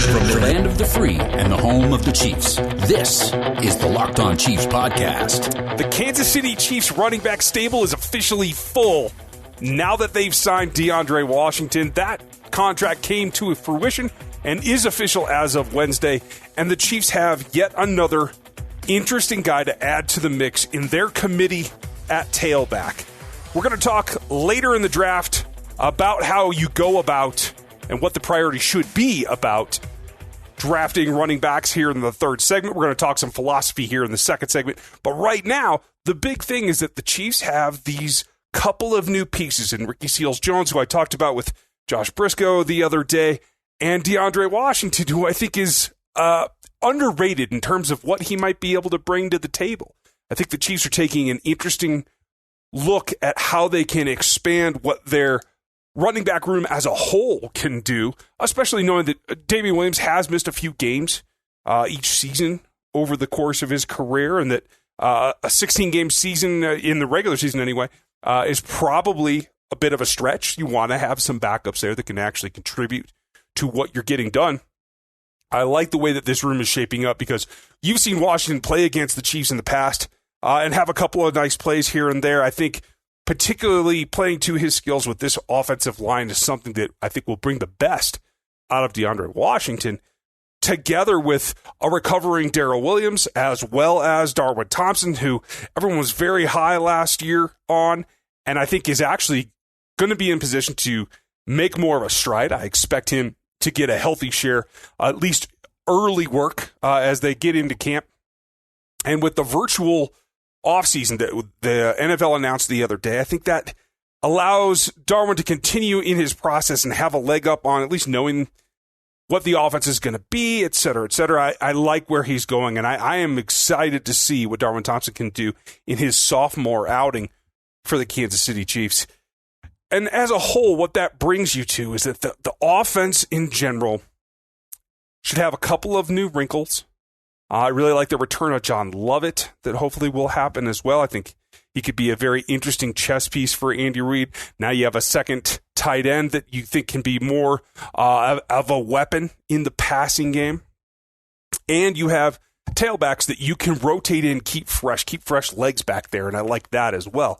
From the land of the free and the home of the Chiefs, this is the Locked On Chiefs podcast. The Kansas City Chiefs running back stable is officially full. Now that they've signed Deandre Washington, that contract came to fruition and is official as of Wednesday. And the Chiefs have yet another interesting guy to add to the mix in their committee at tailback. We're going to talk later in the draft about how you go about and what the priority should be about drafting running backs here in the third segment. We're going to talk some philosophy here in the second segment. But right now, the big thing is that the Chiefs have these couple of new pieces in Ricky Seals-Jones, who I talked about with Josh Briscoe the other day, and Deandre Washington, who I think is underrated in terms of what he might be able to bring to the table. I think the Chiefs are taking an interesting look at how they can expand what their running back room as a whole can do, especially knowing that Damian Williams has missed a few games each season over the course of his career, and that a 16-game season in the regular season anyway is probably a bit of a stretch. You want to have some backups there that can actually contribute to what you're getting done. I like the way that this room is shaping up because you've seen Washington play against the Chiefs in the past and have a couple of nice plays here and there. I think particularly playing to his skills with this offensive line is something that I think will bring the best out of DeAndre Washington, together with a recovering Darrell Williams, as well as Darwin Thompson, who everyone was very high last year on, and I think is actually going to be in position to make more of a stride. I expect him to get a healthy share, at least early work as they get into camp. And with the virtual offseason that the NFL announced the other day, I think that allows Darwin to continue in his process and have a leg up on at least knowing what the offense is going to be, et cetera, et cetera. I like where he's going, and I am excited to see what Darwin Thompson can do in his sophomore outing for the Kansas City Chiefs. And as a whole, what that brings you to is that the offense in general should have a couple of new wrinkles. I really like the return of John Lovett that hopefully will happen as well. I think he could be a very interesting chess piece for Andy Reid. Now you have a second tight end that you think can be more of a weapon in the passing game. And you have tailbacks that you can rotate in, keep fresh legs back there, and I like that as well.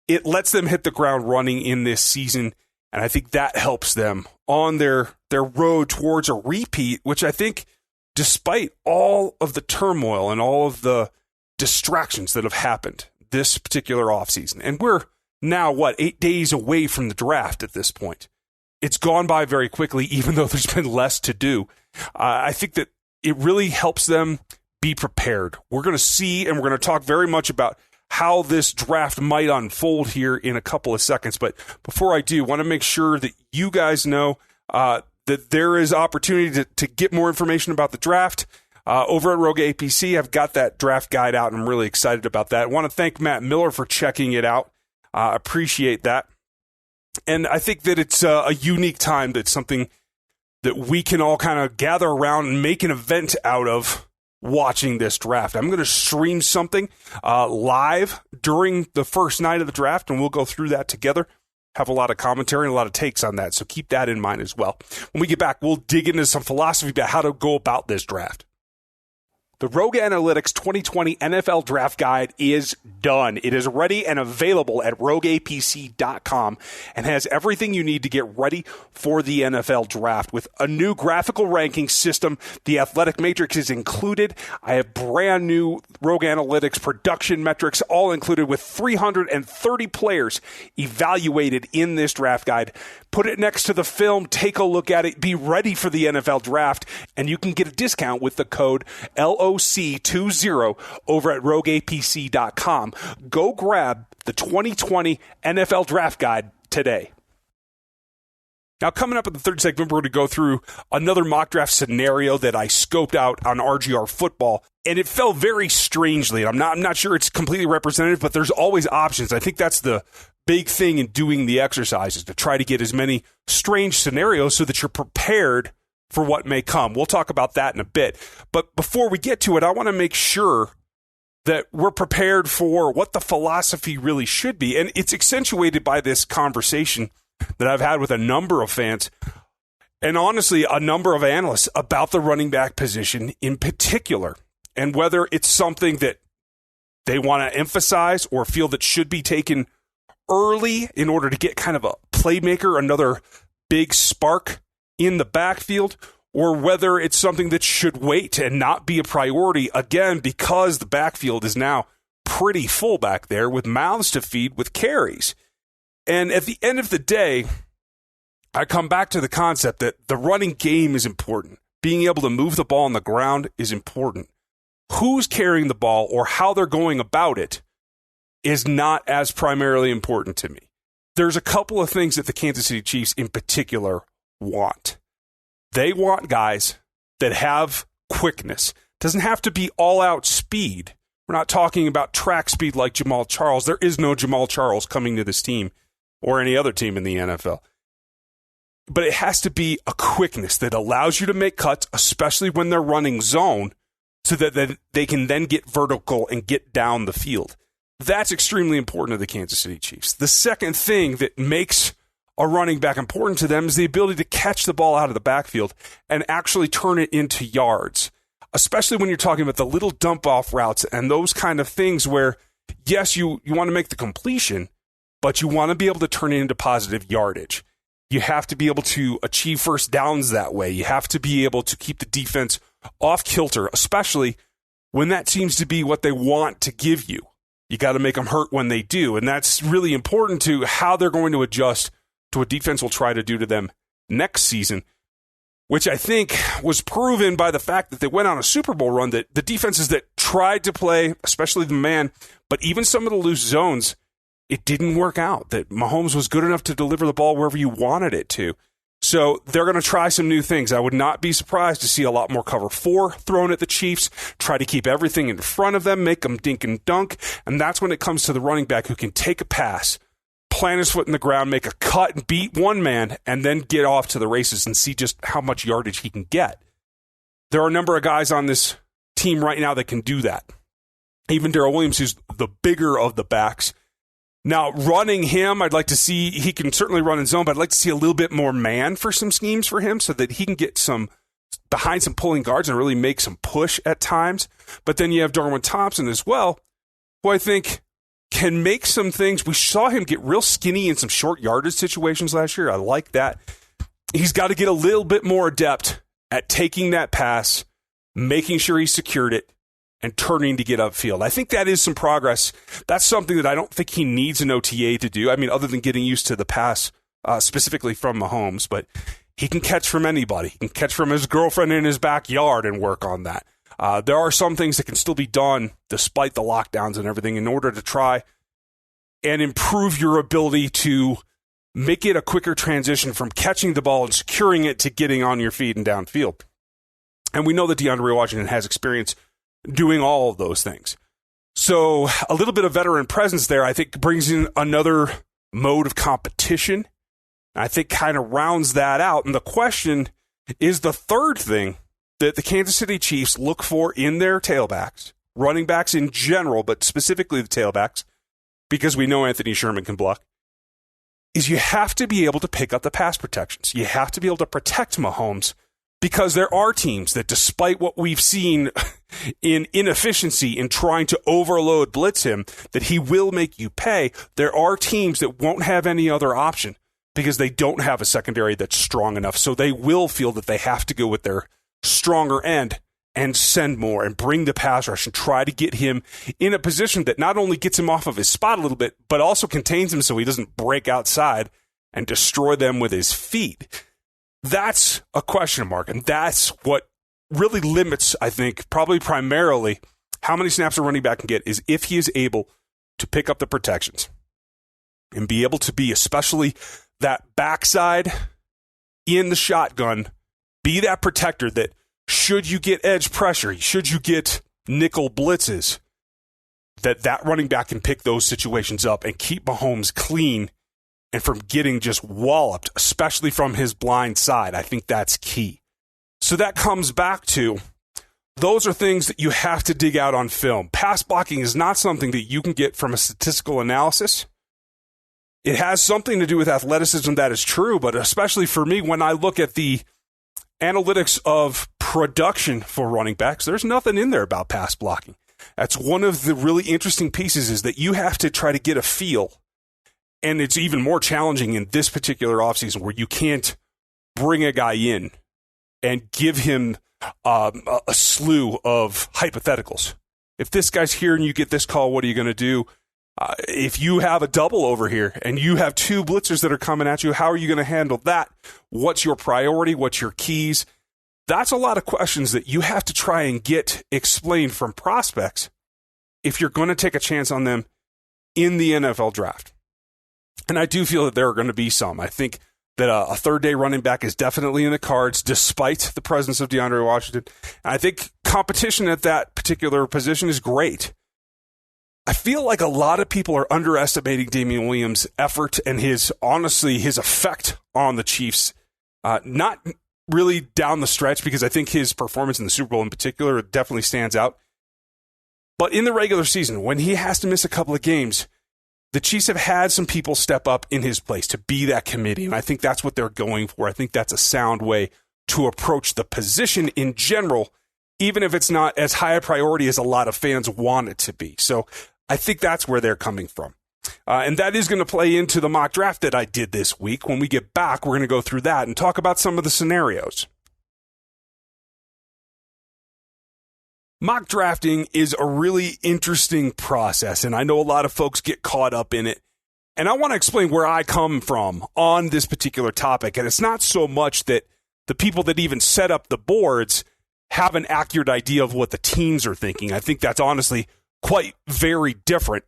It lets them hit the ground running in this season, and I think that helps them on their road towards a repeat, which I think, despite all of the turmoil and all of the distractions that have happened this particular offseason, and we're now, 8 days away from the draft at this point. It's gone by very quickly, even though there's been less to do. I think that it really helps them be prepared. We're going to see, and we're going to talk very much about how this draft might unfold here in a couple of seconds. But before I do, I want to make sure that you guys know that there is opportunity to get more information about the draft over at Rogue APC. I've got that draft guide out, and I'm really excited about that. I want to thank Matt Miller for checking it out. Appreciate that. And I think that it's a unique time. That's something that we can all kind of gather around and make an event out of watching this draft. I'm going to stream something live during the first night of the draft, and we'll go through that together. Have a lot of commentary and a lot of takes on that, so keep that in mind as well. When we get back, we'll dig into some philosophy about how to go about this draft. The Rogue Analytics 2020 NFL Draft Guide is done. It is ready and available at rogueapc.com and has everything you need to get ready for the NFL Draft. With a new graphical ranking system, the Athletic Matrix is included. I have brand new Rogue Analytics production metrics, all included with 330 players evaluated in this draft guide. Put it next to the film, take a look at it, be ready for the NFL Draft, and you can get a discount with the code LOC20 over at rogueapc.com. Go grab the 2020 NFL Draft Guide today. Now, coming up in the third segment, we're going to go through another mock draft scenario that I scoped out on RGR Football, and it fell very strangely. I'm not sure it's completely representative, but there's always options. I think that's the big thing in doing the exercise, is to try to get as many strange scenarios so that you're prepared for what may come. We'll talk about that in a bit. But before we get to it, I want to make sure that we're prepared for what the philosophy really should be. And it's accentuated by this conversation that I've had with a number of fans. and honestly, a number of analysts about the running back position in particular, and whether it's something that they want to emphasize or feel that should be taken early in order to get kind of a playmaker, another big spark in the backfield, or whether it's something that should wait and not be a priority, again, because the backfield is now pretty full back there with mouths to feed with carries. And at the end of the day, I come back to the concept that the running game is important. Being able to move the ball on the ground is important. Who's carrying the ball or how they're going about it is not as primarily important to me. There's a couple of things that the Kansas City Chiefs in particular want. They want guys that have quickness. Doesn't have to be all-out speed. We're not talking about track speed like Jamal Charles. There is no Jamal Charles coming to this team or any other team in the NFL. But it has to be a quickness that allows you to make cuts, especially when they're running zone, so that they can then get vertical and get down the field. That's extremely important to the Kansas City Chiefs. The second thing that makes a running back important to them is the ability to catch the ball out of the backfield and actually turn it into yards, especially when you're talking about the little dump-off routes and those kind of things where, yes, you want to make the completion, but you want to be able to turn it into positive yardage. You have to be able to achieve first downs that way. You have to be able to keep the defense off kilter, especially when that seems to be what they want to give you. You got to make them hurt when they do, and that's really important to how they're going to adjust to what defense will try to do to them next season, which I think was proven by the fact that they went on a Super Bowl run, that the defenses that tried to play, especially the man, but even some of the loose zones, it didn't work out, that Mahomes was good enough to deliver the ball wherever you wanted it to. So they're going to try some new things. I would not be surprised to see a lot more cover 4 thrown at the Chiefs, try to keep everything in front of them, make them dink and dunk, and that's when it comes to the running back who can take a pass, plant his foot in the ground, make a cut, and beat one man, and then get off to the races and see just how much yardage he can get. There are a number of guys on this team right now that can do that. Even Darrell Williams, who's the bigger of the backs. Now, running him, I'd like to see, he can certainly run in zone, but I'd like to see a little bit more man for some schemes for him so that he can get some behind some pulling guards and really make some push at times. But then you have Darwin Thompson as well, who I think can make some things. We saw him get real skinny in some short yardage situations last year. I like that. He's got to get a little bit more adept at taking that pass, making sure he secured it, and turning to get upfield. I think that is some progress. That's something that I don't think he needs an OTA to do. I mean, other than getting used to the pass, specifically from Mahomes, but he can catch from anybody. He can catch from his girlfriend in his backyard and work on that. There are some things that can still be done despite the lockdowns and everything in order to try and improve your ability to make it a quicker transition from catching the ball and securing it to getting on your feet and downfield. And we know that Deandre Washington has experience doing all of those things. So a little bit of veteran presence there, I think, brings in another mode of competition. I think kind of rounds that out. And the question is the third thing that the Kansas City Chiefs look for in their tailbacks, running backs in general, but specifically the tailbacks, because we know Anthony Sherman can block, is you have to be able to pick up the pass protections. You have to be able to protect Mahomes, because there are teams that, despite what we've seen in inefficiency in trying to overload blitz him, that he will make you pay. There are teams that won't have any other option because they don't have a secondary that's strong enough. So they will feel that they have to go with their stronger end and send more and bring the pass rush and try to get him in a position that not only gets him off of his spot a little bit, but also contains him so he doesn't break outside and destroy them with his feet. That's a question mark, and that's what really limits, I think, probably primarily how many snaps a running back can get, is if he is able to pick up the protections and be able to be, especially that backside in the shotgun, be that protector that should you get edge pressure, should you get nickel blitzes, that running back can pick those situations up and keep Mahomes clean and from getting just walloped, especially from his blind side. I think that's key. So that comes back to, those are things that you have to dig out on film. Pass blocking is not something that you can get from a statistical analysis. It has something to do with athleticism, that is true, but especially for me, when I look at the analytics of production for running backs, there's nothing in there about pass blocking. That's one of the really interesting pieces, is that you have to try to get a feel. And it's even more challenging in this particular offseason, where you can't bring a guy in and give him a slew of hypotheticals. If this guy's here and you get this call, what are you going to do? If you have a double over here and you have two blitzers that are coming at you, how are you going to handle that? What's your priority? What's your keys? That's a lot of questions that you have to try and get explained from prospects if you're going to take a chance on them in the NFL draft. And I do feel that there are going to be some. I think that a third-day running back is definitely in the cards, despite the presence of DeAndre Washington. And I think competition at that particular position is great. I feel like a lot of people are underestimating Damian Williams' effort and his effect on the Chiefs. Not really down the stretch, because I think his performance in the Super Bowl in particular definitely stands out. But in the regular season, when he has to miss a couple of games, the Chiefs have had some people step up in his place to be that committee, and I think that's what they're going for. I think that's a sound way to approach the position in general, even if it's not as high a priority as a lot of fans want it to be. So I think that's where they're coming from. And that is going to play into the mock draft that I did this week. When we get back, we're going to go through that and talk about some of the scenarios. Mock drafting is a really interesting process, and I know a lot of folks get caught up in it. And I want to explain where I come from on this particular topic. And it's not so much that the people that even set up the boards have an accurate idea of what the teams are thinking. I think that's honestly quite very different.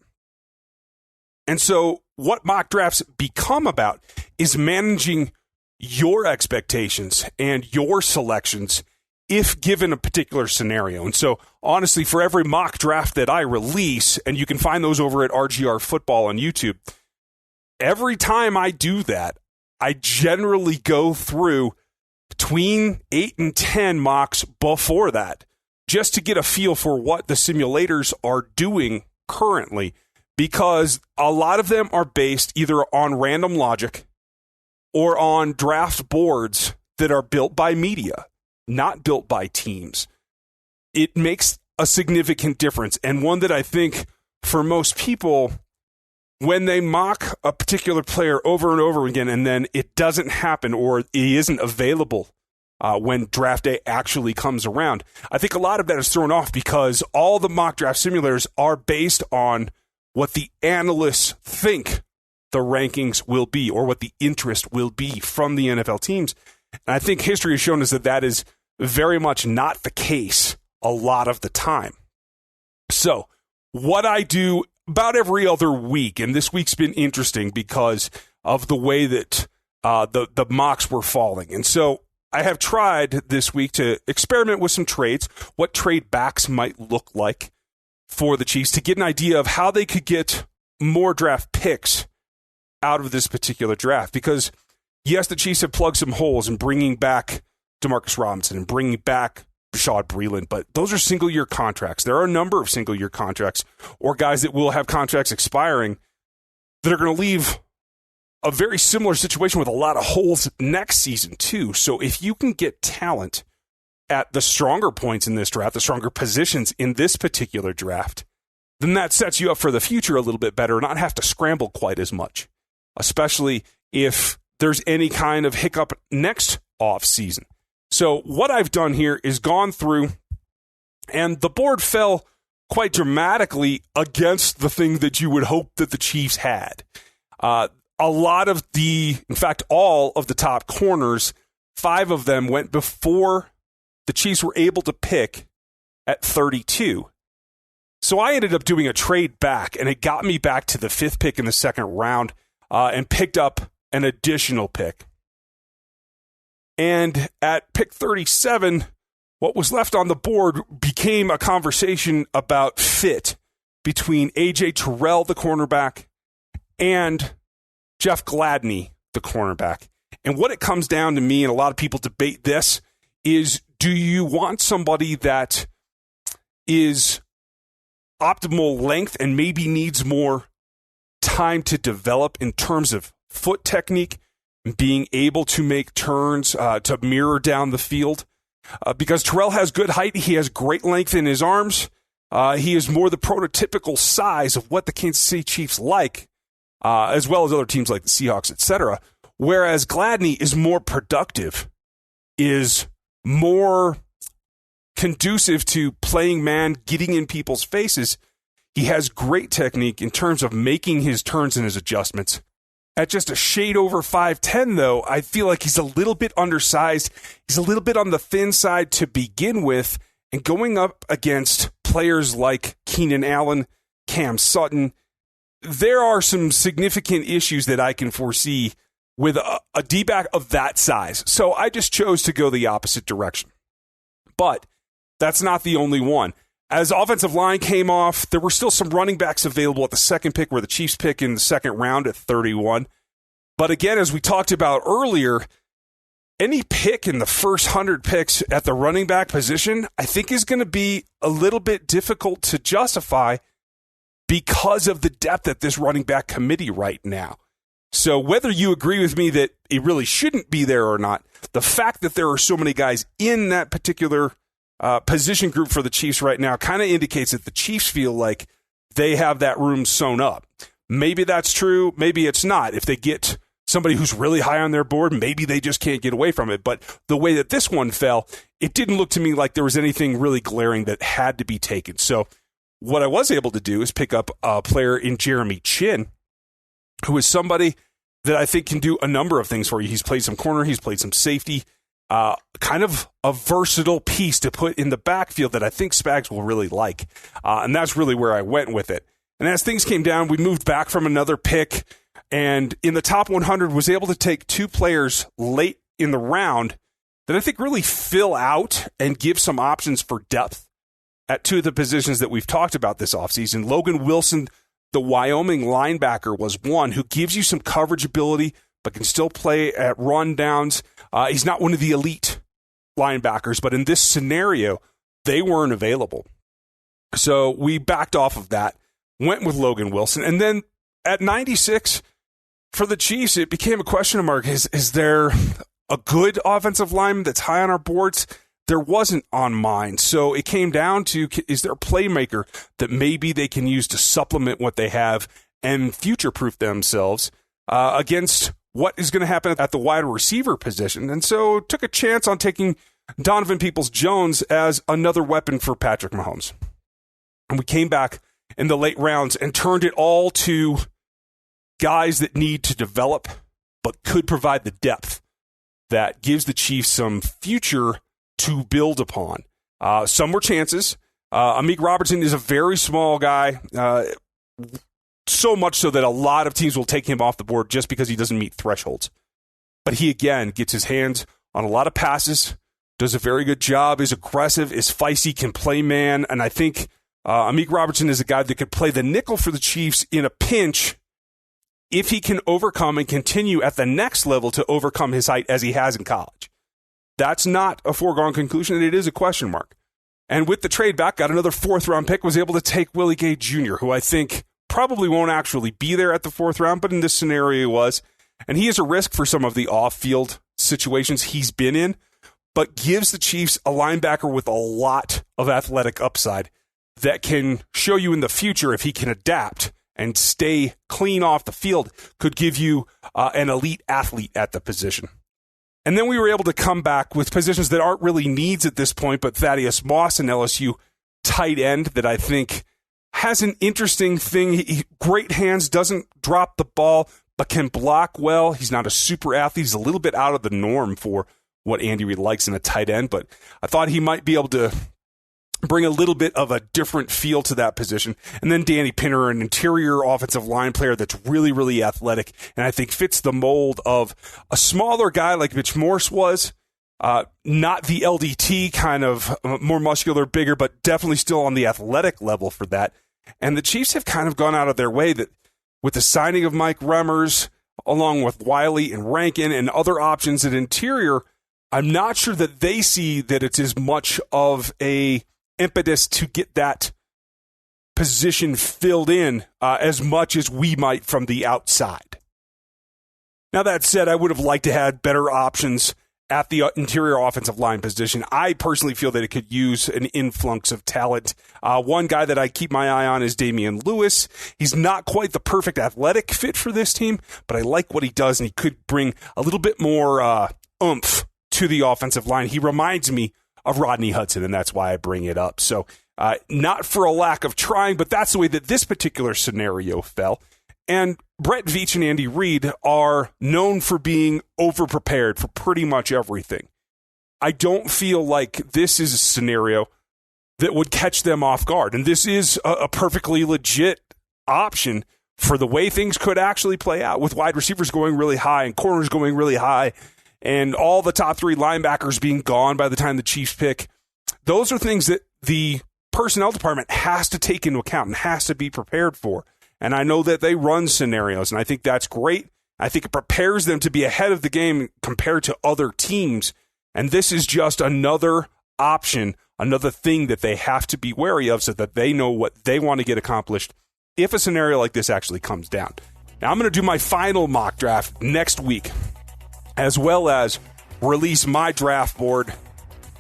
And so what mock drafts become about is managing your expectations and your selections if given a particular scenario. And so honestly, for every mock draft that I release, and you can find those over at RGR Football on YouTube, every time I do that, I generally go through between 8 and 10 mocks before that, just to get a feel for what the simulators are doing currently, because a lot of them are based either on random logic or on draft boards that are built by media, not built by teams. It makes a significant difference, and one that I think for most people, when they mock a particular player over and over again and then it doesn't happen or he isn't available when draft day actually comes around, I think a lot of that is thrown off because all the mock draft simulators are based on what the analysts think the rankings will be or what the interest will be from the NFL teams. And I think history has shown us that that is very much not the case a lot of the time. So what I do about every other week, and this week's been interesting because of the way that the mocks were falling. And so I have tried this week to experiment with some trades, what trade backs might look like for the Chiefs, to get an idea of how they could get more draft picks out of this particular draft. Because, yes, the Chiefs have plugged some holes in bringing back Demarcus Robinson and bringing back Rashad Breeland, but those are single-year contracts. There are a number of single-year contracts or guys that will have contracts expiring that are going to leave a very similar situation with a lot of holes next season, too. So if you can get talent at the stronger points in this draft, the stronger positions in this particular draft, then that sets you up for the future a little bit better, not have to scramble quite as much, especially if there's any kind of hiccup next off season. So what I've done here is gone through, and the board fell quite dramatically against the thing that you would hope that the Chiefs had. A lot of in fact, all of the top corners, 5 of them went before the Chiefs were able to pick at 32. So I ended up doing a trade back, and it got me back to the 5th pick in the second round and picked up an additional pick. And at pick 37, what was left on the board became a conversation about fit between A.J. Terrell, the cornerback, and Jeff Gladney, the cornerback. And what it comes down to me, and a lot of people debate this, is do you want somebody that is optimal length and maybe needs more time to develop in terms of foot technique, being able to make turns to mirror down the field. Because Terrell has good height, he has great length in his arms. He is more the prototypical size of what the Kansas City Chiefs like, as well as other teams like the Seahawks, etc. Whereas Gladney is more productive, is more conducive to playing man, getting in people's faces. He has great technique in terms of making his turns and his adjustments. At just a shade over 5'10", though, I feel like he's a little bit undersized. He's a little bit on the thin side to begin with, and going up against players like Keenan Allen, Cam Sutton, there are some significant issues that I can foresee with a D-back of that size. So I just chose to go the opposite direction. But that's not the only one. As offensive line came off, there were still some running backs available at the second pick, where the Chiefs pick in the second round at 31. But again, as we talked about earlier, any pick in the first 100 picks at the running back position, I think is going to be a little bit difficult to justify because of the depth at this running back committee right now. So whether you agree with me that it really shouldn't be there or not, the fact that there are so many guys in that particular position group for the Chiefs right now kind of indicates that the Chiefs feel like they have that room sewn up. Maybe that's true. Maybe it's not. If they get somebody who's really high on their board, maybe they just can't get away from it. But the way that this one fell, it didn't look to me like there was anything really glaring that had to be taken. So what I was able to do is pick up a player in Jeremy Chin, who is somebody that I think can do a number of things for you. He's played some corner. He's played some safety. Kind of a versatile piece to put in the backfield that I think Spags will really like. And that's really where I went with it. And as things came down, we moved back from another pick, and in the top 100 was able to take two players late in the round that I think really fill out and give some options for depth at two of the positions that we've talked about this offseason. Logan Wilson, the Wyoming linebacker, was one who gives you some coverage ability, but can still play at run downs. He's not one of the elite linebackers, but in this scenario, they weren't available. So we backed off of that, went with Logan Wilson. And then at 96, for the Chiefs, it became a question mark. Is there a good offensive lineman that's high on our boards? There wasn't on mine. So it came down to, is there a playmaker that maybe they can use to supplement what they have and future-proof themselves against what is going to happen at the wide receiver position? And so took a chance on taking Donovan Peoples-Jones as another weapon for Patrick Mahomes. And we came back in the late rounds and turned it all to guys that need to develop but could provide the depth that gives the Chiefs some future to build upon. Some were chances. Amik Robertson is a very small guy, so much so that a lot of teams will take him off the board just because he doesn't meet thresholds. But he, again, gets his hands on a lot of passes, does a very good job, is aggressive, is feisty, can play man, and I think Amik Robertson is a guy that could play the nickel for the Chiefs in a pinch if he can overcome and continue at the next level to overcome his height as he has in college. That's not a foregone conclusion, and it is a question mark. And with the trade back, got another fourth-round pick, was able to take Willie Gay Jr., who I think probably won't actually be there at the fourth round, but in this scenario he was. And he is a risk for some of the off-field situations he's been in, but gives the Chiefs a linebacker with a lot of athletic upside that can show you in the future, if he can adapt and stay clean off the field, could give you an elite athlete at the position. And then we were able to come back with positions that aren't really needs at this point, but Thaddeus Moss, an LSU tight end that I think has an interesting thing. Great hands, doesn't drop the ball, but can block well. He's not a super athlete. He's a little bit out of the norm for what Andy Reid likes in a tight end, but I thought he might be able to bring a little bit of a different feel to that position. And then Danny Pinner, an interior offensive line player that's really, really athletic, and I think fits the mold of a smaller guy like Mitch Morse was. Not the LDT kind of more muscular, bigger, but definitely still on the athletic level for that. And the Chiefs have kind of gone out of their way that with the signing of Mike Remmers, along with Wiley and Rankin and other options at interior, I'm not sure that they see that it's as much of a impetus to get that position filled in as much as we might from the outside. Now, that said, I would have liked to have better options at the interior offensive line position. I personally feel that it could use an influx of talent. One guy that I keep my eye on is Damian Lewis. He's not quite the perfect athletic fit for this team, but I like what he does, and he could bring a little bit more oomph to the offensive line. He reminds me of Rodney Hudson, and that's why I bring it up. So not for a lack of trying, but that's the way that this particular scenario fell. And Brett Veach and Andy Reid are known for being over-prepared for pretty much everything. I don't feel like this is a scenario that would catch them off guard. And this is a perfectly legit option for the way things could actually play out, with wide receivers going really high and corners going really high and all the top three linebackers being gone by the time the Chiefs pick. Those are things that the personnel department has to take into account and has to be prepared for. And I know that they run scenarios, and I think that's great. I think it prepares them to be ahead of the game compared to other teams. And this is just another option, another thing that they have to be wary of so that they know what they want to get accomplished if a scenario like this actually comes down. Now, I'm going to do my final mock draft next week, as well as release my draft board.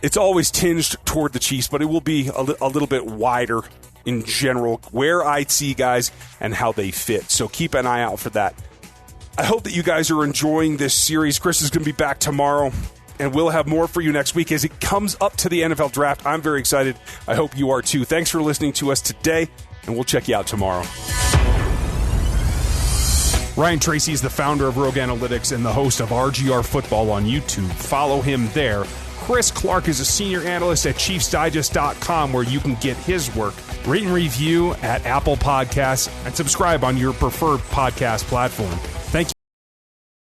It's always tinged toward the Chiefs, but it will be a little bit wider in general, where I see guys and how they fit. So keep an eye out for that. I hope that you guys are enjoying this series. Chris is going to be back tomorrow, and we'll have more for you next week as it comes up to the NFL draft. I'm very excited. I hope you are too. Thanks for listening to us today, and we'll check you out tomorrow. Ryan Tracy is the founder of Rogue Analytics and the host of RGR Football on YouTube. Follow him there. Chris Clark is a senior analyst at ChiefsDigest.com, where you can get his work. Rate and review at Apple Podcasts and subscribe on your preferred podcast platform.